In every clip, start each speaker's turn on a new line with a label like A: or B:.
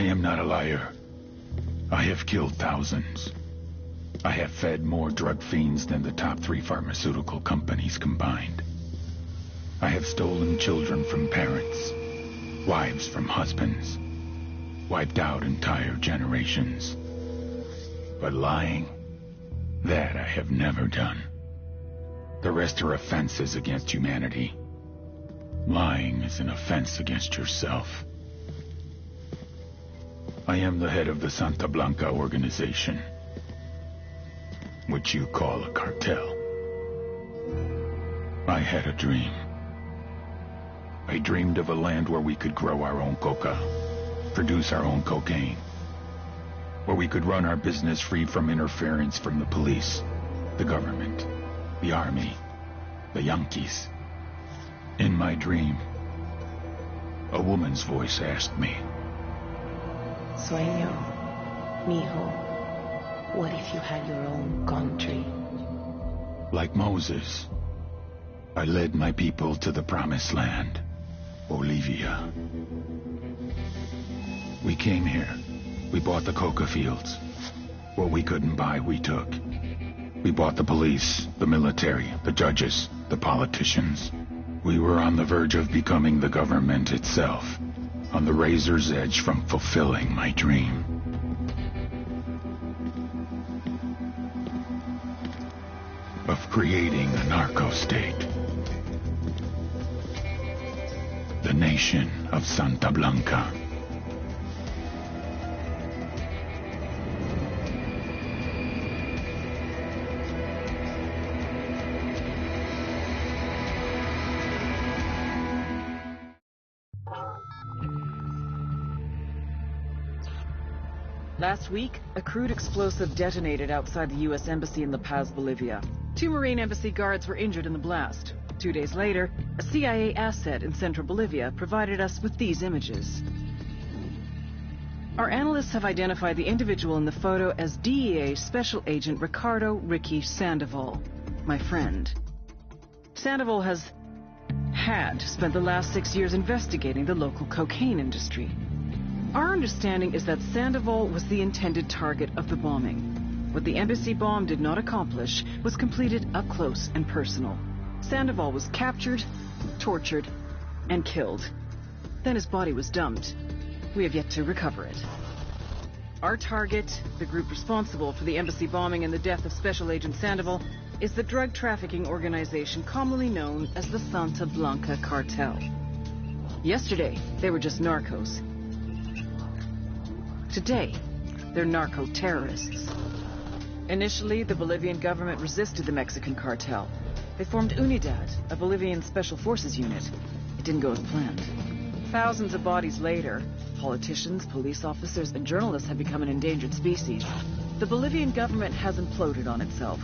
A: I am not a liar. I have killed thousands. I have fed more drug fiends than the top 3 pharmaceutical companies combined. I have stolen children from parents, wives from husbands, wiped out entire generations. But lying, that I have never done. The rest are offenses against humanity. Lying is an offense against yourself. I am the head of the Santa Blanca organization, which you call a cartel. I had a dream. I dreamed of a land where we could grow our own coca, produce our own cocaine, where we could run our business free from interference from the police, the government, the army, the Yankees. In my dream, a woman's voice asked me,
B: Sueño, mijo, what if you had your own country?
A: Like Moses, I led my people to the promised land, Bolivia. We came here. We bought the coca fields. What we couldn't buy, we took. We bought the police, the military, the judges, the politicians. We were on the verge of becoming the government itself, on the razor's edge from fulfilling my dream. Of creating a narco-state. The nation of Santa Blanca.
C: Last week, a crude explosive detonated outside the U.S. Embassy in La Paz, Bolivia. 2 Marine Embassy guards were injured in the blast. 2 days later, a CIA asset in central Bolivia provided us with these images. Our analysts have identified the individual in the photo as DEA Special Agent Ricardo Ricky Sandoval, my friend. Sandoval had spent the last 6 years investigating the local cocaine industry. Our understanding is that Sandoval was the intended target of the bombing. What the embassy bomb did not accomplish was completed up close and personal. Sandoval was captured, tortured, and killed. Then his body was dumped. We have yet to recover it. Our target, the group responsible for the embassy bombing and the death of Special Agent Sandoval, is the drug trafficking organization commonly known as the Santa Blanca Cartel. Yesterday, they were just narcos. Today, they're narco-terrorists. Initially, the Bolivian government resisted the Mexican cartel. They formed UNIDAD, a Bolivian special forces unit. It didn't go as planned. Thousands of bodies later, politicians, police officers, and journalists have become an endangered species. The Bolivian government has imploded on itself.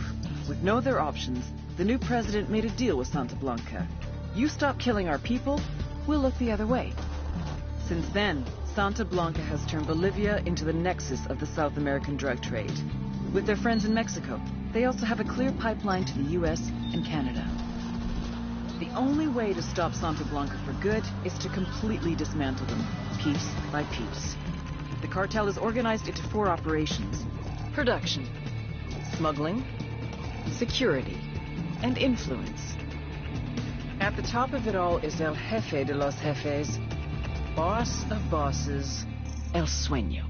C: With no other options, the new president made a deal with Santa Blanca. You stop killing our people, we'll look the other way. Since then, Santa Blanca has turned Bolivia into the nexus of the South American drug trade. With their friends in Mexico, they also have a clear pipeline to the US and Canada. The only way to stop Santa Blanca for good is to completely dismantle them, piece by piece. The cartel is organized into 4 operations: production, smuggling, security, and influence. At the top of it all is El Jefe de los Jefes, boss of bosses, El Sueño.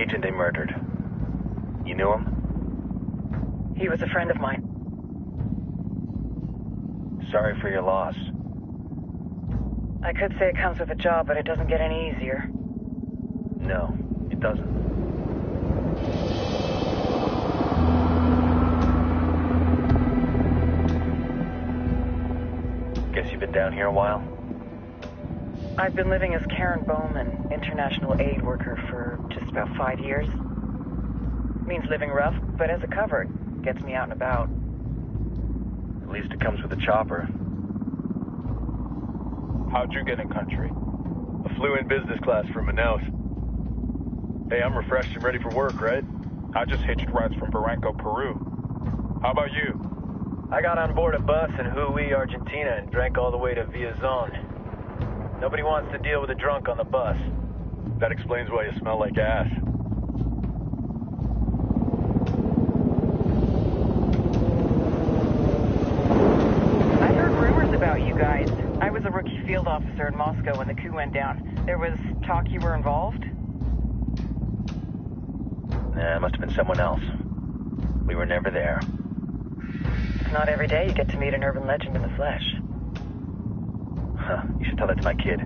D: agent they murdered. You knew him?
C: He was a friend of mine.
D: Sorry for your loss.
C: I could say it comes with a job, but it doesn't get any easier.
D: No, it doesn't. Guess you've been down here a while?
C: I've been living as Karen Bowman, international aid worker, for just about 5 years. Means living rough, but as a cover, it gets me out and about.
D: At least it comes with a chopper.
E: How'd you get in country? I flew in business class from Manaus. Hey, I'm refreshed and ready for work, right? I just hitched rides from Barranco, Peru. How about you?
D: I got on board a bus in Jujuy, Argentina, and drank all the way to Villazon. Nobody wants to deal with a drunk on the bus.
E: That explains why you smell like ass.
C: I've heard rumors about you guys. I was a rookie field officer in Moscow when the coup went down. There was talk you were involved?
D: Nah, it must have been someone else. We were never there.
C: It's not every day you get to meet an urban legend in the flesh.
D: Huh, you should tell that to my kid.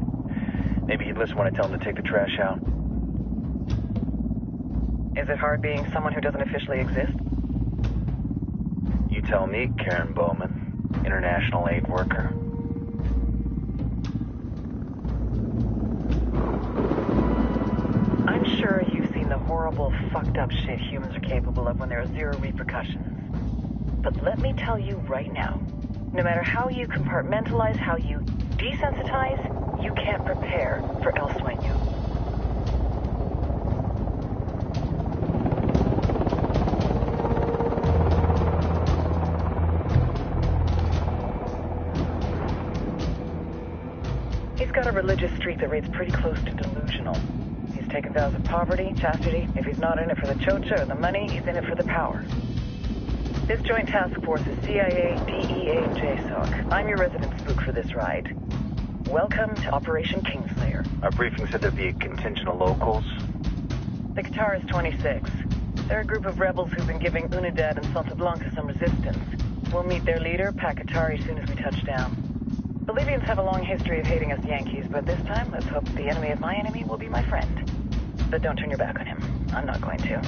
D: Maybe he'd listen when I tell him to take the trash out.
C: Is it hard being someone who doesn't officially exist?
D: You tell me, Karen Bowman, international aid worker.
C: I'm sure you've seen the horrible, fucked up shit humans are capable of when there are zero repercussions. But let me tell you right now, no matter how you compartmentalize, how you desensitize, you can't prepare for El Sueño. He's got a religious streak that rates pretty close to delusional. He's taken vows of poverty, chastity. If he's not in it for the chocha or the money, he's in it for the power. This joint task force is CIA, DEA, and JSOC. I'm your resident spook for this ride. Welcome to Operation Kingslayer.
D: Our briefing said there'd be a contingent of locals.
C: The Qatar is 26. They're a group of rebels who've been giving Unidad and Santa Blanca some resistance. We'll meet their leader, Pakatari, as soon as we touch down. Bolivians have a long history of hating us Yankees, but this time, let's hope the enemy of my enemy will be my friend. But don't turn your back on him. I'm not going to.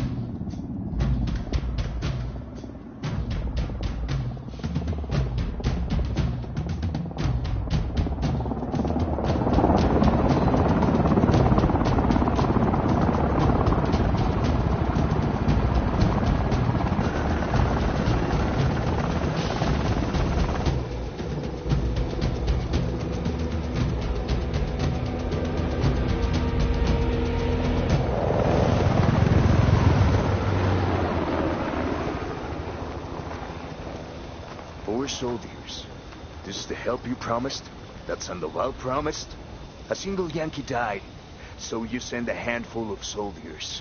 F: Soldiers. This is the help you promised? That Sandoval promised? A single Yankee died, so you send a handful of soldiers.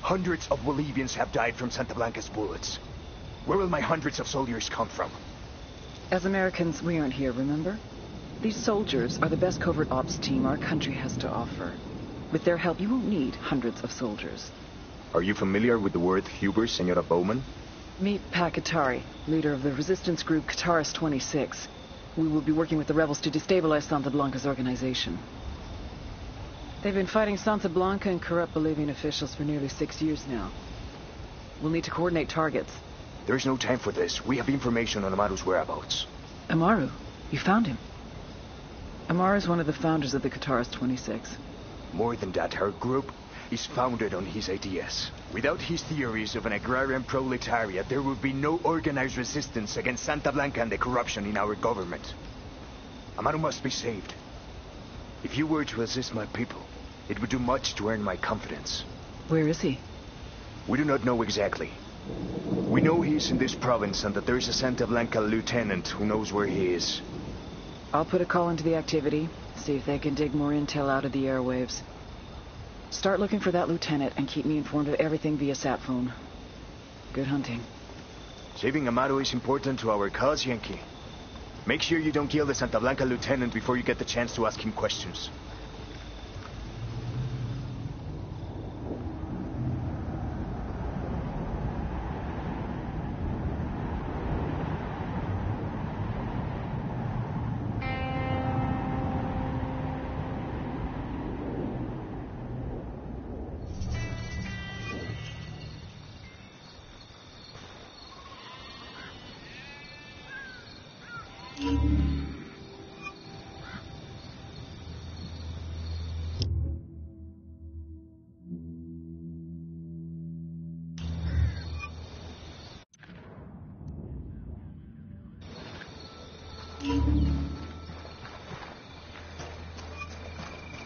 F: Hundreds of Bolivians have died from Santa Blanca's bullets. Where will my hundreds of soldiers come from?
C: As Americans, we aren't here, remember? These soldiers are the best covert ops team our country has to offer. With their help, you won't need hundreds of soldiers.
F: Are you familiar with the word Huber, Senora Bowman?
C: Meet Pakatari, leader of the resistance group Qatar's 26. We will be working with the rebels to destabilize Santa Blanca's organization. They've been fighting Santa Blanca and corrupt Bolivian officials for nearly 6 years now. We'll need to coordinate targets.
F: There's no time for this. We have information on Amaru's whereabouts.
C: Amaru? You found him? Amaru is one of the founders of the Qatar's 26.
F: More than that, her group is founded on his ideas. Without his theories of an agrarian proletariat, there would be no organized resistance against Santa Blanca and the corruption in our government. Amaru must be saved. If you were to assist my people, it would do much to earn my confidence.
C: Where is he?
F: We do not know exactly. We know he's in this province and that there is a Santa Blanca lieutenant who knows where he is.
C: I'll put a call into the activity, see if they can dig more intel out of the airwaves. Start looking for that lieutenant and keep me informed of everything via sat phone. Good hunting.
F: Saving Amaru is important to our cause, Yankee. Make sure you don't kill the Santa Blanca lieutenant before you get the chance to ask him questions.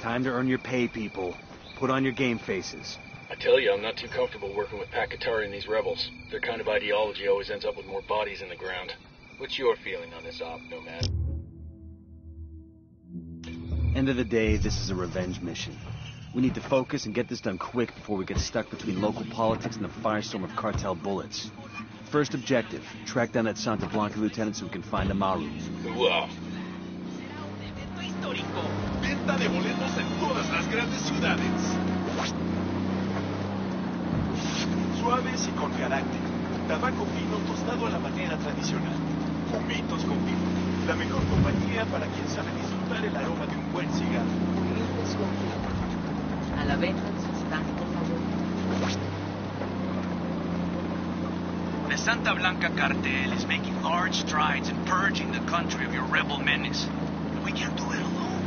G: Time to earn your pay, people. Put on your game faces.
H: I tell you, I'm not too comfortable working with Pakatari and these rebels. Their kind of ideology always ends up with more bodies in the ground. What's your feeling on this op, Nomad?
G: End of the day, this is a revenge mission. We need to focus and get this done quick before we get stuck between local politics and the firestorm of cartel bullets. First objective, track down that Santa Blanca lieutenant so we can find Amaru.
H: Wow.
I: Venta de boletos en todas las grandes ciudades. Suaves y con carácter. Tabaco fino tostado a la manera tradicional. Humitos con fino. La mejor compañía para quien sabe disfrutar el aroma de un buen cigarro.
B: Humitos con fino. A la venta en su instante favorito.
J: The Santa Blanca cartel is making large strides in purging the country of your rebel menace. But we can't do it alone.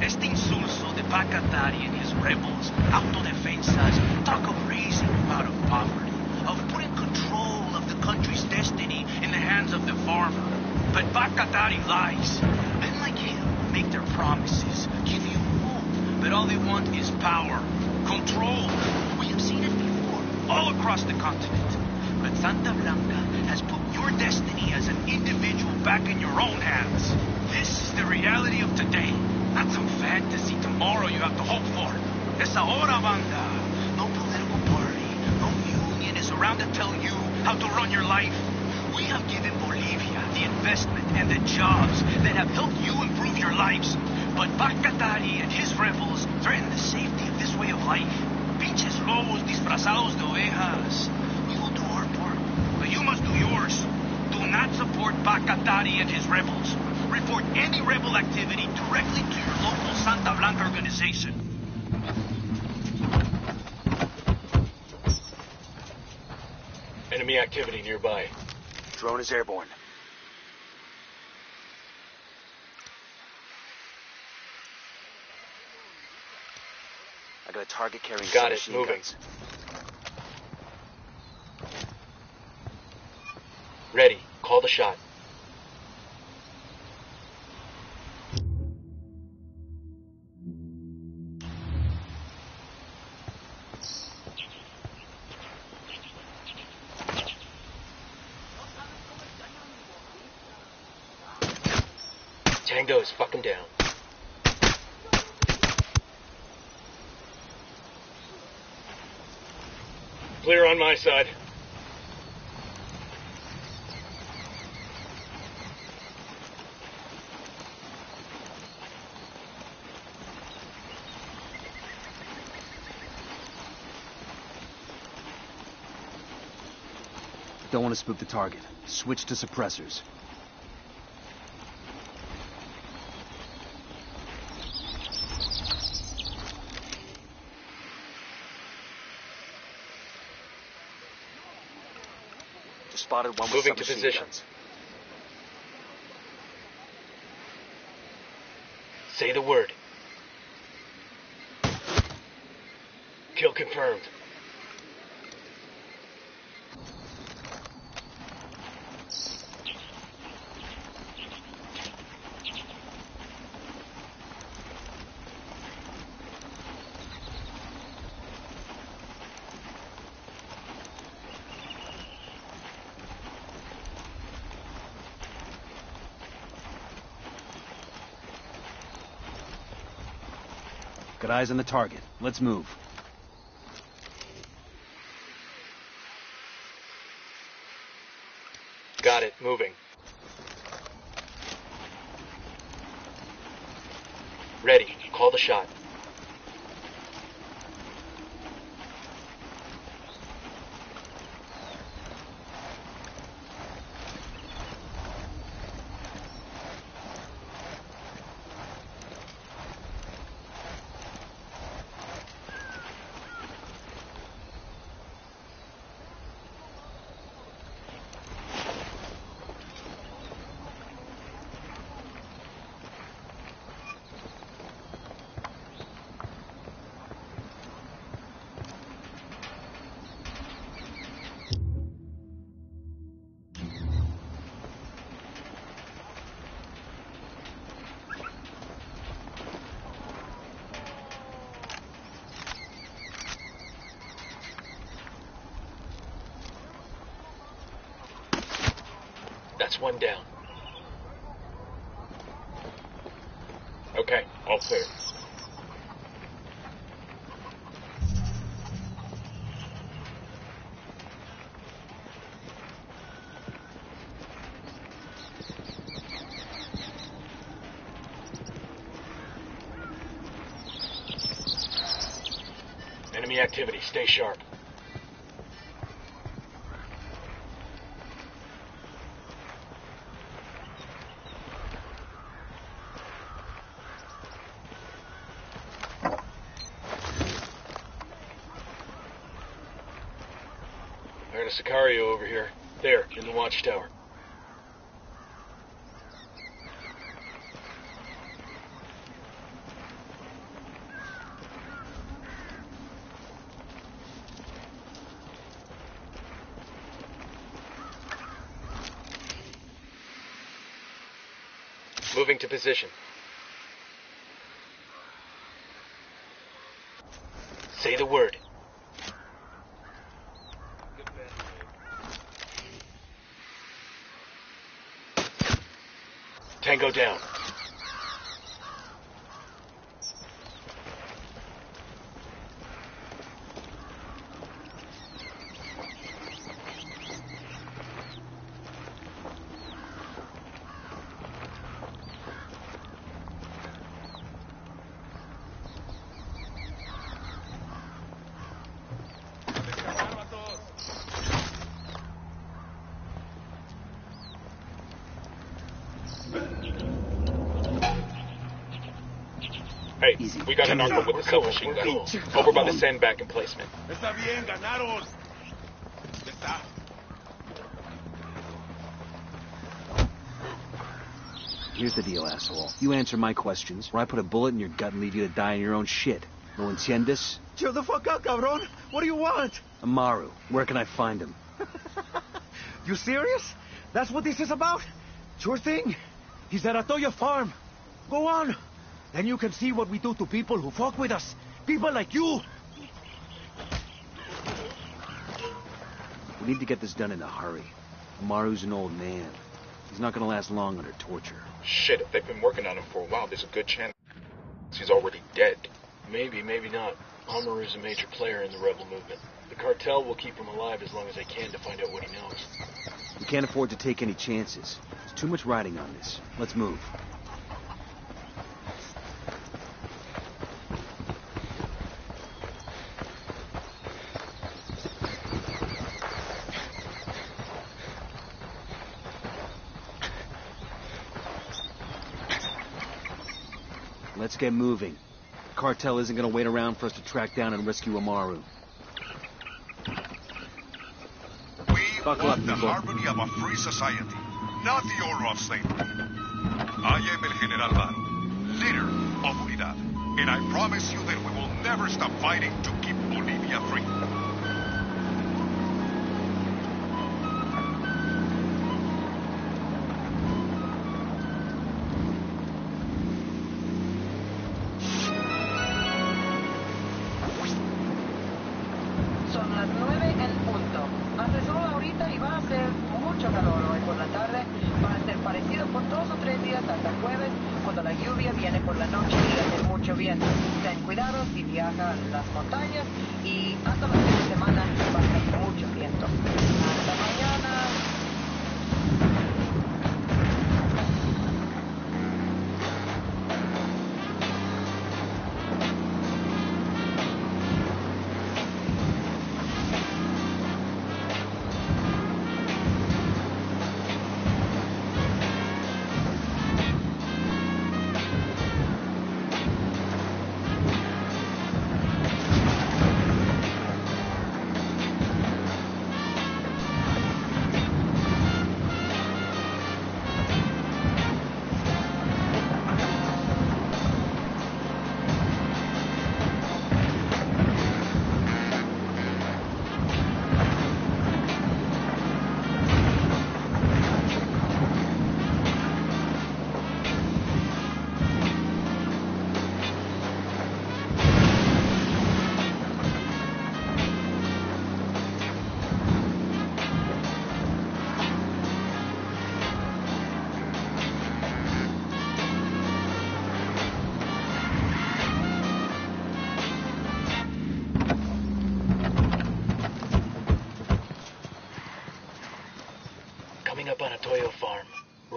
J: Este insulso de Pakatari and his rebels, autodefensas, talk of raising you out of poverty, of putting control of the country's destiny in the hands of the farmer. But Pakatari lies. Men like him make their promises, give you hope, but all they want is power, control. We have seen it before, all across the continent. But Santa Blanca has put your destiny as an individual back in your own hands. This is the reality of today. Not some fantasy tomorrow you have to hope for. Es ahora, banda. No political party, no union is around to tell you how to run your life. We have given Bolivia the investment and the jobs that have helped you improve your lives. But Pakatari and his rebels threaten the safety of this way of life. Pinches lobos disfrazados de ovejas. We will do our part, but you must do yours. Do not support Pakatari and his rebels. Report any rebel activity directly to your local Santa Blanca organization.
H: Enemy activity nearby.
F: Drone is airborne. I got a target carrying
H: Got it,
F: machine
H: moving.
F: guns.
H: Ready. Call the shot. Tango is fucking down. Clear on my side.
G: Don't want to spook the target. Switch to suppressors.
F: Just spotted one with
H: Moving to
F: submachine
H: position.
F: guns.
H: Say the word. Kill confirmed.
G: Got eyes on the target. Let's move.
H: Got it. Moving. Ready. Call the shot. That's one down. Okay, all clear. Enemy activity. Stay sharp. There's a Sicario over here. There, in the watchtower. Moving to position. Say the word. Tango down. Hey, we got a narco with a submachine gun. Over by the sandbag emplacement.
I: Está bien, ganaron. Ya está.
G: Here's the deal, asshole. You answer my questions, or I put a bullet in your gut and leave you to die in your own shit. No entiendes?
F: Chill the fuck out, cabron. What do you want?
G: Amaru, where can I find him?
F: You serious? That's what this is about? Sure thing. He's at Atoya Farm. Go on. Then you can see what we do to people who fuck with us. People like you.
G: We need to get this done in a hurry. Amaru's an old man. He's not gonna last long under torture.
E: Shit, if they've been working on him for a while, there's a good chance he's already dead.
H: Maybe, maybe not. Amaru's a major player in the rebel movement. The cartel will keep him alive as long as they can to find out what he knows.
G: We can't afford to take any chances. There's too much riding on this. Let's move. Let's get moving. The cartel isn't gonna wait around for us to track down and rescue Amaru.
K: We want the harmony of a free society, not the order of slavery. I am El General Maru, leader of Unidad, and I promise you that we will never stop fighting to keep Bolivia free.
B: Son las 9 en punto. Hace sol ahorita y va a ser mucho calor hoy por la tarde. Va a ser parecido por 2 o 3 días hasta el jueves, cuando la lluvia viene por la noche y hace mucho viento. Ten cuidado si viaja a las montañas y hasta la fin de semana va a ser mucho viento. Hasta mañana.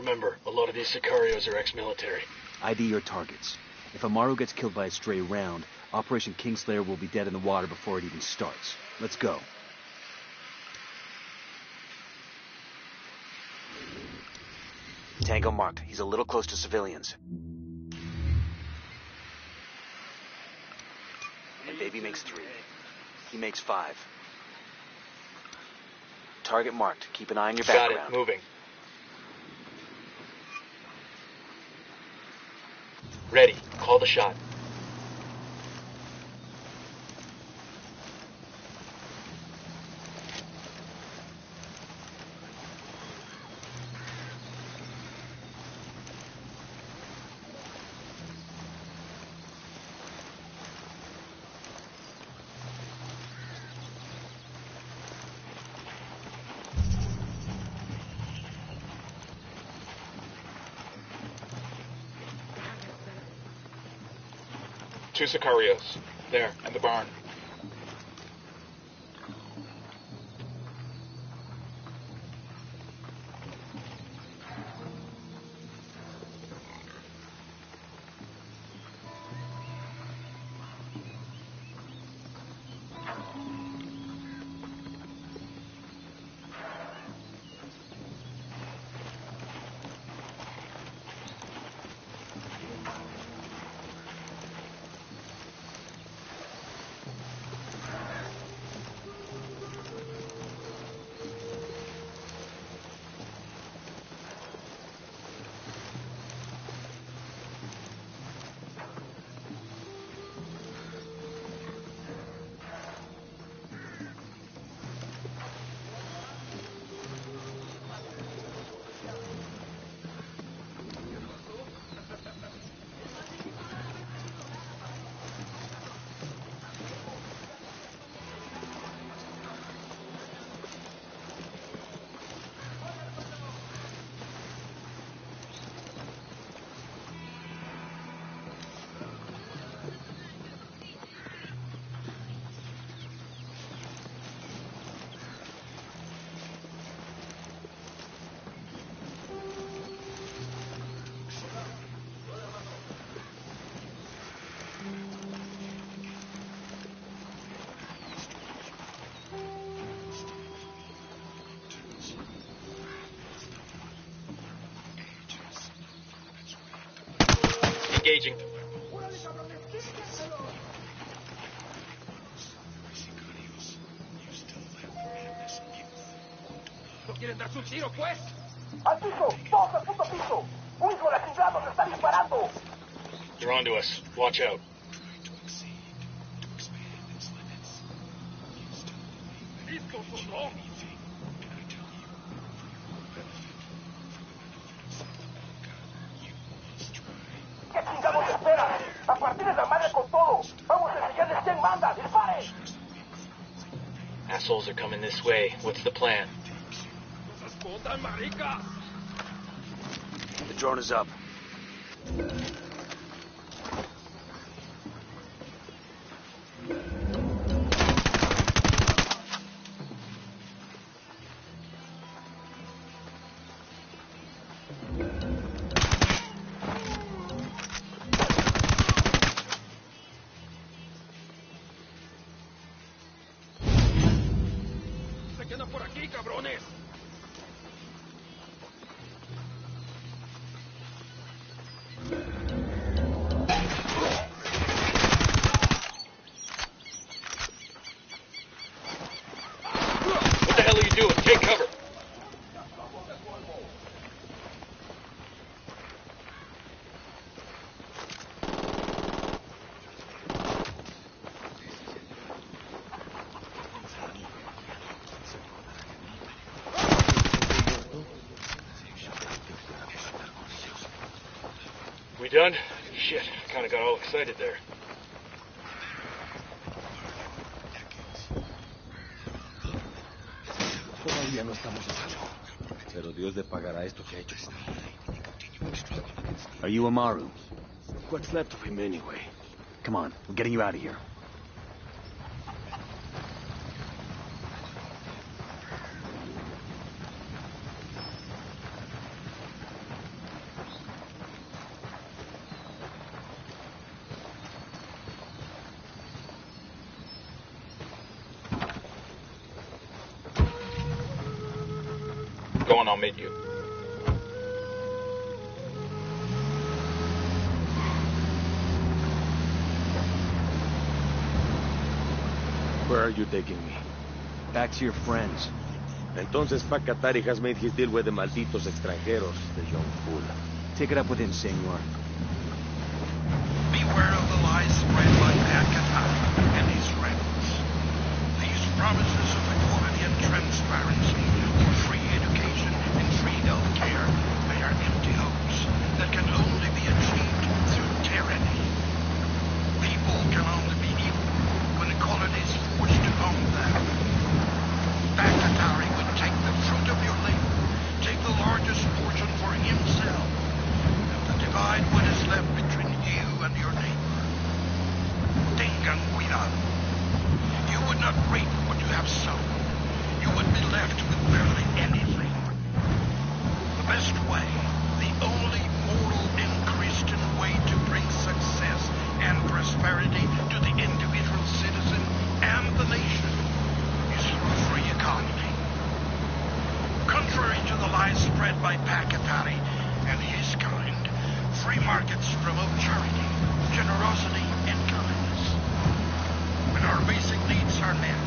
H: Remember, a lot of these Sicarios are ex-military.
G: ID your targets. If Amaru gets killed by a stray round, Operation Kingslayer will be dead in the water before it even starts. Let's go. Tango marked. He's a little close to civilians. And baby makes 3. He makes 5. Target marked. Keep an eye on your background.
H: Got it. Moving. Ready. Call the shot.
E: Two Sicarios. There, in the barn.
H: Engaging.
I: ¿No quieren darse un tiro, pues?
L: ¡Al piso! ¡Todos al puto piso! ¡Un hijo de la chingada nos está disparando!
H: They're onto us. Watch out.
I: ¿Listos o no?
L: ¿Qué chingados esperan? ¡A partir de la madre con todo! ¡Vamos a enseñarles quién manda! ¡Disparen!
H: Assholes are coming this way. What's the plan?
I: ¡Nos escondan, marica!
G: The drone is up.
I: ¡Se quedan por aquí, cabrones!
H: What the hell are you doing? Take cover. We done? Shit, I kinda got all excited there.
M: Todavía no estamos a salvo, pero Dios le pagará esto que ha hecho por mí.
G: Are you Amaru? What's left of him anyway? Come on, we're getting you out of here.
H: and I'll meet you.
M: Where are you taking me?
G: Back to your friends.
M: Entonces Pacatari has made his deal with the malditos extranjeros, the young fool.
G: Take it up with him, senor.
J: Beware of the lies spread by Pacatari and his rebels. These promises of equality and transparency, for free education and free health care, they are empty hopes that can only be achieved through tyranny. People can only be equal when equality is forced upon them. Pacatari would take the fruit of your labor, take the largest portion for himself, and divide what is left between you and your neighbor. Tengan cuidado. You would not reap what you have sown. You would be left with barely anything. The best way, the only moral and Christian way to bring success and prosperity to the individual citizen and the nation is through a free economy. Contrary to the lies spread by Pacatari and his kind, free markets promote charity, generosity, and kindness. When our basic needs are met,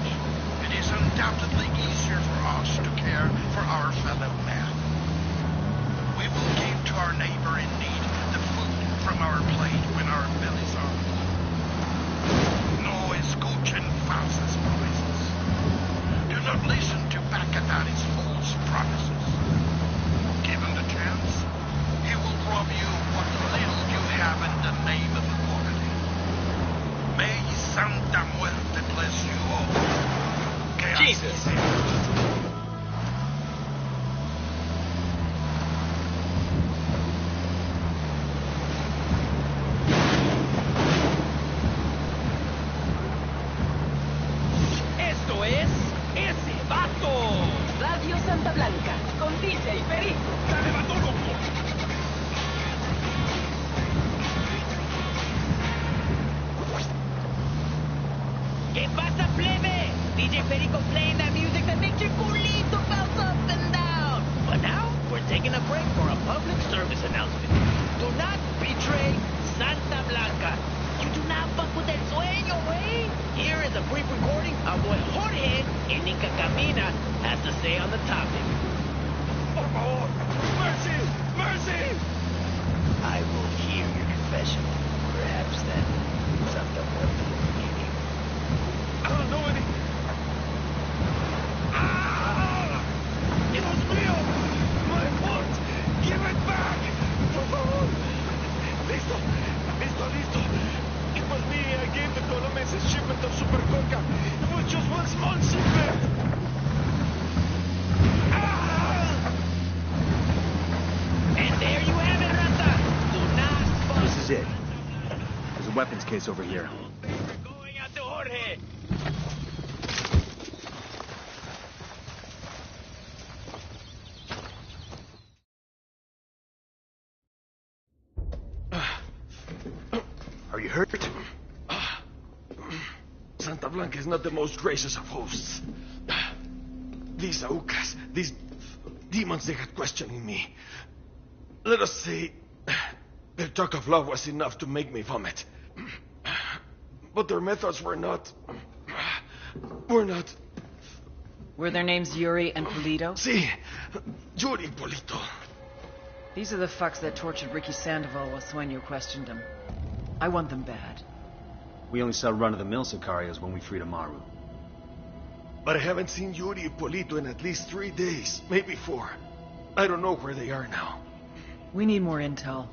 J: it is undoubtedly easier for us to care for our fellow man. We will give to our neighbor in need the food from our plate when our bellies are full. No escuchen falsas promesas. Do not listen to Pacatari's false promises. Given the chance, he will rob you of what little you have in the name of equality. May Santa Muerte bless you all.
H: Jesus!
J: ¡Esto es ese vato!
B: Radio Santa Blanca, con DJ Perico.
J: ¡Dale, vato loco!
N: ¿Qué pasa, plebe? DJ Perico playing that music that makes your culito bounce up and down. But now, we're taking a break for a public service announcement. Do not betray Santa Blanca. You do not fuck with el sueño, wey. Here is a brief recording of what Jorge in Inca Camina has to say on the topic.
J: Por favor! Mercy! Mercy!
N: I will hear your confession. Perhaps then, Santa Muerte will forgive you.
J: I don't know any... Ah! Dios mío! My foot! Give it back! Por favor! Listo! Listo, listo! It was me. I gave the Dolomes a shipment of super coca. It was just one small shipment! Ah!
N: And there you have it, Rata! Do not fuck...
G: This is it. There's a weapons case over here.
N: Going out to Jorge!
F: Are you hurt?
J: Santa Blanca is not the most gracious of hosts. These Aucas, these demons, they had questioning me. Let us say, their talk of love was enough to make me vomit. But their methods were not...
C: Were their names Yuri and Polito?
J: Si, Yuri Polito.
C: These are the fucks that tortured Ricky Sandoval while Sueño questioned him. I want them bad.
G: We only saw run-of-the-mill Sicarios when we freed Amaru.
J: But I haven't seen Yuri and Polito in at least 3 days, maybe 4. I don't know where they are now.
C: We need more intel.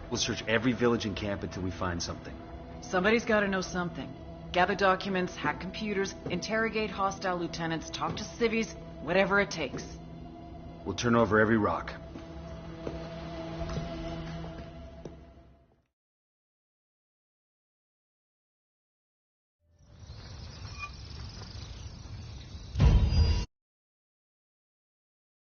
G: We'll search every village and camp until we find something.
C: Somebody's gotta know something. Gather documents, hack computers, interrogate hostile lieutenants, talk to civvies, whatever it takes.
G: We'll turn over every rock.